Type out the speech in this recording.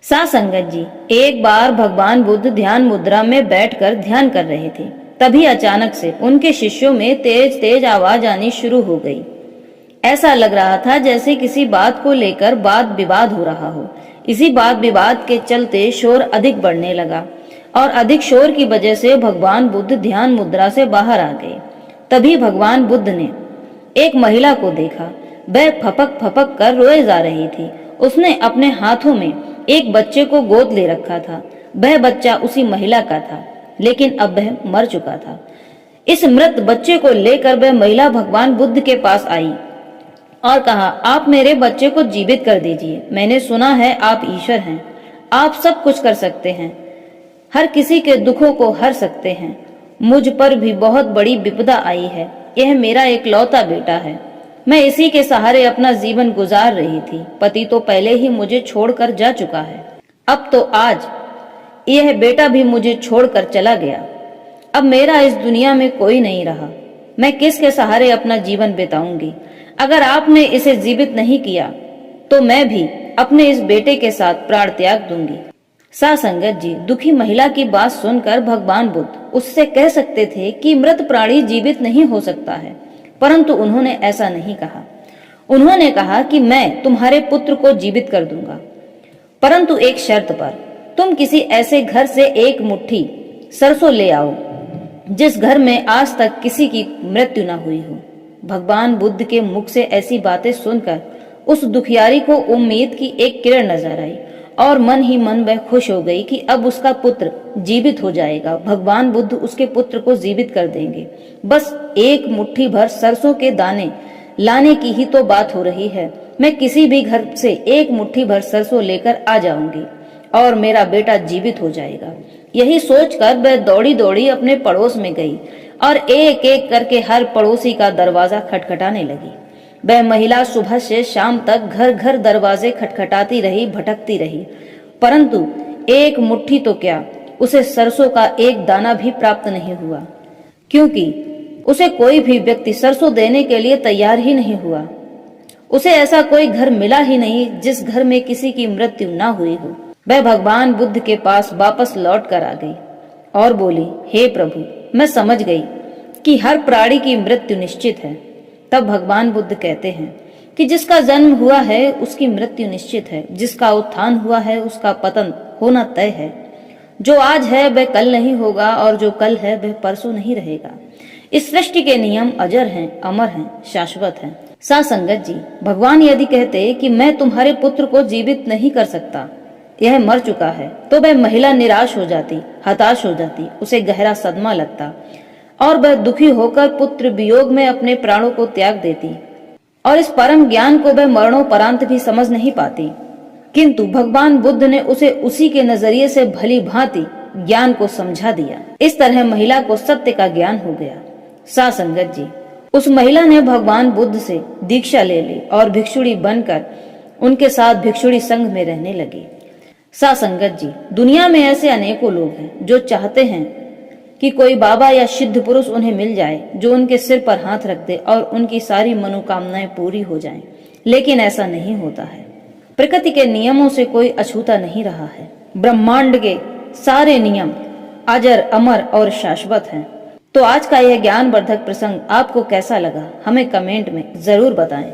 सा संगत जी, एक बार भगवान बुद्ध ध्यान मुद्रा में बैठकर ध्यान कर रहे थे। तभी अचानक से उनके शिष्यों में तेज तेज आवाज आनी शुरू हो गई। ऐसा लग रहा था जैसे किसी बात को लेकर वाद विवाद हो रहा हो। इसी वाद विवाद के चलते शोर अधिक बढ़ने लगा और अधिक शोर की वजह से भगवान बुद्ध ध्यान मुद्रा से बाहर आ गए। तभी भगवान बुद्ध ने एक महिला को देखा। वह फपक फपक कर रोए जा रही थी। उसने अपने हाथों में एक बच्चे को गोद ले रखा था। वह बच्चा उसी महिला का था, लेकिन अब वह मर चुका था। इस मृत बच्चे को लेकर वह महिला भगवान बुद्ध के पास आई और कहा, आप मेरे बच्चे को जीवित कर दीजिए। मैंने सुना है आप ईश्वर हैं, आप सब कुछ कर सकते हैं, हर किसी के दुखों को हर सकते हैं। मुझ पर भी बहुत बड़ी विपदा आई है। यह मेरा एकलौता बेटा है। मैं इसी के सहारे अपना जीवन गुजार रही थी। पति तो पहले ही मुझे छोड़कर जा चुका है। अब तो आज यह बेटा भी मुझे छोड़कर चला गया। अब मेरा इस दुनिया में कोई नहीं रहा। मैं किसके सहारे अपना जीवन बिताऊंगी? अगर आपने इसे जीवित नहीं किया तो मैं भी अपने इस बेटे के साथ प्राण त्याग दूंगी। सा संगत जी, दुखी महिला की बात सुनकर भगवान बुद्ध उससे कह सकते थे कि मृत प्राणी जीवित नहीं हो सकता है, परंतु उन्होंने ऐसा नहीं कहा। उन्होंने कहा कि मैं तुम्हारे पुत्र को जीवित कर दूंगा, परंतु एक शर्त पर। तुम किसी ऐसे घर से एक मुट्ठी सरसों ले आओ जिस घर में आज तक किसी की मृत्यु न हुई हो। भगवान बुद्ध के मुख से ऐसी बातें सुनकर उस दुखियारी को उम्मीद की एक किरण नजर आई और मन ही मन वह खुश हो गई कि अब उसका पुत्र जीवित हो जाएगा। भगवान बुद्ध उसके पुत्र को जीवित कर देंगे। बस एक मुट्ठी भर सरसों के दाने लाने की ही तो बात हो रही है। मैं किसी भी घर से एक मुट्ठी भर सरसों लेकर आ जाऊंगी और मेरा बेटा जीवित हो जाएगा। यही सोचकर वह दौड़ी दौड़ी अपने पड़ोस में गई और एक एक करके हर पड़ोसी का दरवाजा खटखटाने लगी। वह महिला सुबह से शाम तक घर घर दरवाजे खटखटाती रही, भटकती रही, परंतु एक मुट्ठी तो क्या, उसे सरसों का एक दाना भी प्राप्त नहीं हुआ, क्योंकि उसे कोई भी व्यक्ति सरसों देने के लिए तैयार ही नहीं हुआ। उसे ऐसा कोई घर मिला ही नहीं जिस घर में किसी की मृत्यु न हुई हो। वह भगवान बुद्ध के पास वापस लौट कर आ गई और बोली, हे प्रभु, मैं समझ गई कि हर प्राणी की मृत्यु निश्चित है। तब भगवान बुद्ध कहते हैं कि जिसका जन्म हुआ है उसकी मृत्यु निश्चित है, जिसका उत्थान हुआ है उसका पतन होना तय है। जो आज है वह कल नहीं होगा और जो कल है वह परसों नहीं रहेगा। इस सृष्टि के नियम अजर हैं, अमर हैं, शाश्वत हैं। सा संगत जी, भगवान यदि कहते कि मैं तुम्हारे पुत्र को जीवित नहीं कर सकता, यह मर चुका है, तो वह महिला निराश हो जाती, हताश हो जाती, उसे गहरा सदमा लगता और वह दुखी होकर पुत्र वियोग में अपने प्राणों को त्याग देती और इस परम ज्ञान को वह मरणोपरांत भी समझ नहीं पाती। किंतु भगवान बुद्ध ने उसे उसी के नजरिए से भली भांति ज्ञान को समझा दिया। इस तरह महिला को सत्य का ज्ञान हो गया। सा संगत जी, उस महिला ने भगवान बुद्ध से दीक्षा ले ली और भिक्षुणी बनकर उनके साथ भिक्षुणी संघ में रहने लगी। सा संगत जी, दुनिया में ऐसे अनेकों लोग हैं जो चाहते हैं कि कोई बाबा या सिद्ध पुरुष उन्हें मिल जाए जो उनके सिर पर हाथ रख दे और उनकी सारी मनोकामनाएं पूरी हो जाएं। लेकिन ऐसा नहीं होता है। प्रकृति के नियमों से कोई अछूता नहीं रहा है। ब्रह्मांड के सारे नियम अजर, अमर और शाश्वत हैं। तो आज का यह ज्ञानवर्धक प्रसंग आपको कैसा लगा, हमें कमेंट में जरूर बताएं।